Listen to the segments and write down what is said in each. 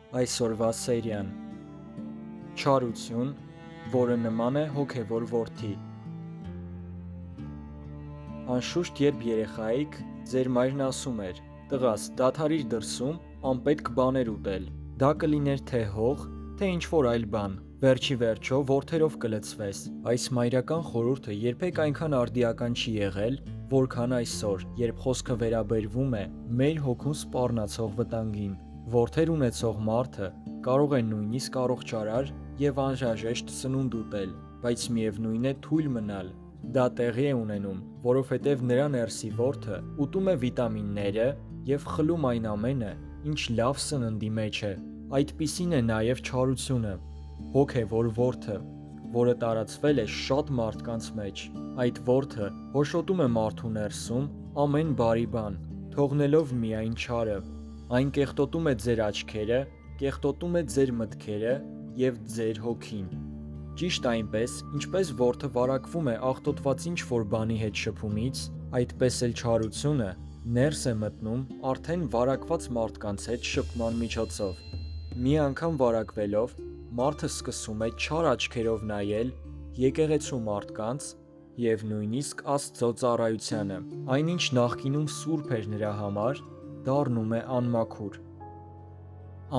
Այսօրվա սերիան Չարություն, որը նման է հոգևոր որդի։ Անշուշտ երբ երեխա էիք, ձեր մայրն ասում էր. «Տղաս, դադարիր դրսում անպետք բաներ ուտել»։ Դա կլիներ թե հող, թե ինչ-որ այլ բան։ Վերջի վերջո որդերով կլցվես։ Այս մայրական խորհուրդը երբեք այնքան արդիական չի եղել, որքան այսօր, երբ խոսքը վերաբերվում է մեր հոգուն սպառնացող վտանգին։ Որդեր ունեցող մարդը կարող է նույնիսկ առողջարար և անհրաժեշտ սնունդ ուտել, բայց միևնույն է թույլ մնալ։ Դա տեղի է ունենում, որովհետև նրա ներսի որդը ուտում է վիտամինները և խլում այն ամենը, ինչ լավ սննդի մեջ է։ Այդպիսին է նաև չարությունը, հոգևոր որդը, որը տարածվել է շատ մարդկանց մեջ։ Այդ որդը հոշոտում է մարդու ներսում ամեն բարի բան, թողնելով միայն չարը։ Այն կեղտոտում է ձեր աչքերը, կեղտոտում է ձեր մտքերը և ձեր հոգին։ Ճիշտ այնպես, ինչպես որդը վարակվում է աղտոտված ինչ-որ բանի հետ շփումից, այդպես էլ չարությունը ներս է մտնում արդեն վարակված մարդկանց հետ շփման միջոցով։ Մի անգամ վարակվելով, մարդը սկսում է չար աչքերով նայել եկեղեցու մարդկանց և նույնիսկ Աստծո ծառայությանը։ Այնինչ նախկինում սուրբ էր նրա համար, դառնում է անմաքուր։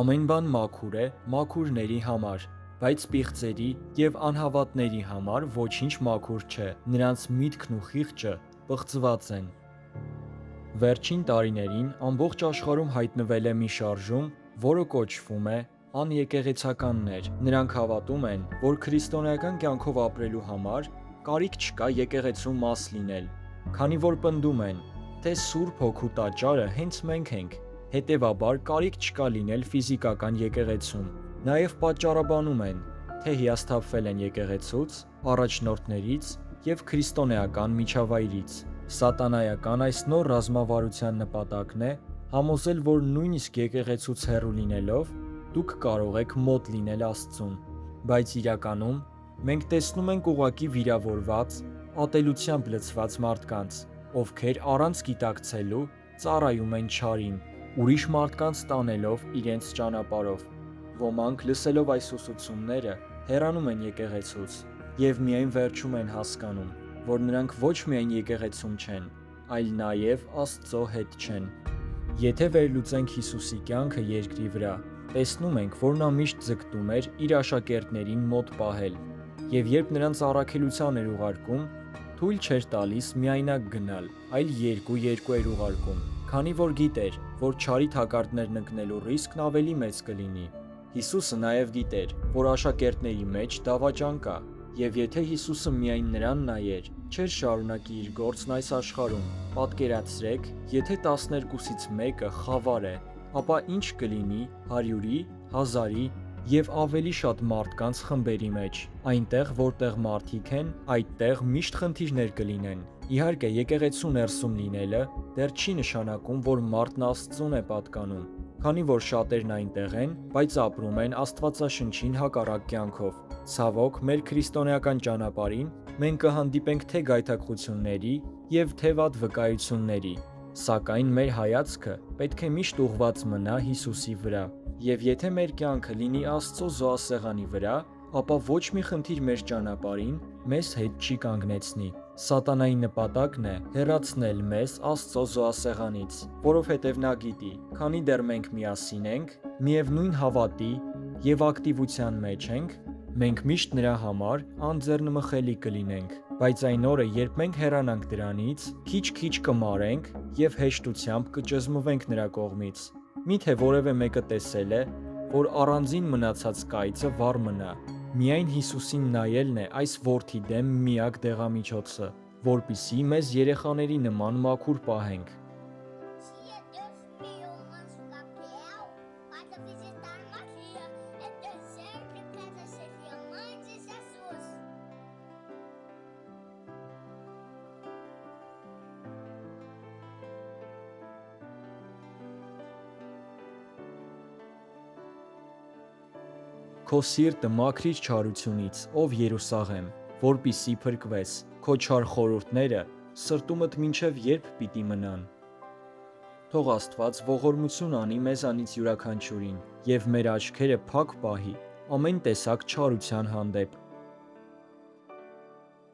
Ամեն բան մաքուր է մաքուրների համար, բայց պիղծերի և անհավատների համար ոչինչ մաքուր չէ, նրանց միտքն ու խիղճը պղծված են։ Վերջին տարիներին ամբողջ աշխարհում հայտնվել է մի շարժում, որը կոչվում է անեկեղեցականներ։ Նրանք հավատում են, որ քրիստոնեական կյանքով ապրելու համար կարիք չկա եկեղեցու մաս լինել, քանի որ պնդում են, թե Սուրբ Հոգու տաճարը հենց մենք ենք, հետևաբար կարիք չկա լինել ֆիզիկական եկեղեցում։ Նաև պատճառաբանում են, թե հիասթափվել են եկեղեցուց, առաջնորդներից և քրիստոնեական միջավայրից։ Սատանայական այս նոր ռազմավարության նպատակն է համոզել, որ նույնիսկ եկեղեցուց հեռու լինելով, դուք կարող եք մոտ լինել Աստծուն։ Բայց իրականում մենք տեսնում ենք ուղղակի վիրավորված, ատելությամբ լցված մարդկանց, ովքեր առանց գիտակցելու ծառայում են չարին, ուրիշ մարդկանց տանելով իրենց ճանապարհով։ Ոմանք լսելով այս ուսուցումները հեռանում են եկեղեցուց և միայն վերջում են հասկանում, որ նրանք ոչ միայն եկեղեցում չեն, այլ նաև Աստծո հետ չեն։ Եթե վերլուծենք Հիսուսի կյանքը երկրի վրա, տեսնում ենք, որ նա միշտ ձգտում էր իր աշակերտներին մոտ պահել, և երբ նրանց առաքելության էր ուղարկում, թույլ չէր տալիս միայնակ գնալ, այլ երկու-երկու էր ուղարկում, քանի որ գիտեր, որ չարի թակարդներն ընկնելու ռիսկն ավելի մեծ կլինի։ Հիսուսը նաև գիտեր, որ աշակերտների մեջ դավաճան կա, և եթե Հիսուսը միայն նրան նայեր, չէր շարունակի իր գործն այս աշխարհում։ Պատկերացրեք, եթե 12-ից մեկը խավար է, ապա ինչ կլինի 100-ի, 1000-ի և ավելի շատ մարդկանց խմբերի մեջ։ Այնտեղ, որտեղ մարդիկ են, այդտեղ միշտ խնդիրներ կլինեն։ Իհարկե, եկեղեցու ներսում լինելը դեռ չի նշանակում, որ մարդն Աստծուն է պատկանում, քանի որ շատերն այնտեղ են, բայց ապրում են Աստվածաշնչին հակառակ կյանքով։ Ցավոք, մեր քրիստոնեական ճանապարհին մենք կհանդիպենք թե գայթակղությունների և թե վատ վկայությունների, սակայն մեր հայացքը պետք է միշտ ուղղված մնա Հիսուսի վրա։ Եվ եթե մեր կյանքը լինի Աստծո զոհասեղանի վրա, ապա ոչ մի խնդիր մեր ճանապարհին մեզ հետ չի կանգնեցնի։ Սատանայի նպատակն է հեռացնել մեզ Աստծո զոհասեղանից, որովհետև նա գիտի, քանի դեռ մենք միասին ենք, միևնույն հավատի և ակտիվության մեջ ենք, մենք միշտ նրա համար անձեռնմխելի կլինենք։ Բայց այն օրը, երբ մենք հեռանանք դրանից, քիչ-քիչ կմարենք և հեշտությամբ կճզմվենք նրա կողմից։ Միթե որևէ մեկը տեսել է, որ առանձին մնացած կայծը վառ մնա։ Միայն Հիսուսին նայելն է այս որդի դեմ միակ դեղամիջոցը, որպեսզի մեզ երեխաների նման մաքուր պահենք։ Tia, Deus me umas papel para visitar Maria. É deserto que ela seria mãe de Jesus. Քո սիրտը մաքրիր չարությունից, ով Երուսաղեմ, որպեսզի փրկվես։ Քո չար խորհուրդները սրտումդ մինչև երբ պիտի մնան։ Թող Աստված ողորմություն անի մեզանից յուրաքանչյուրին եւ մեր աչքերը փակ պահի ամեն տեսակ չարության հանդեպ։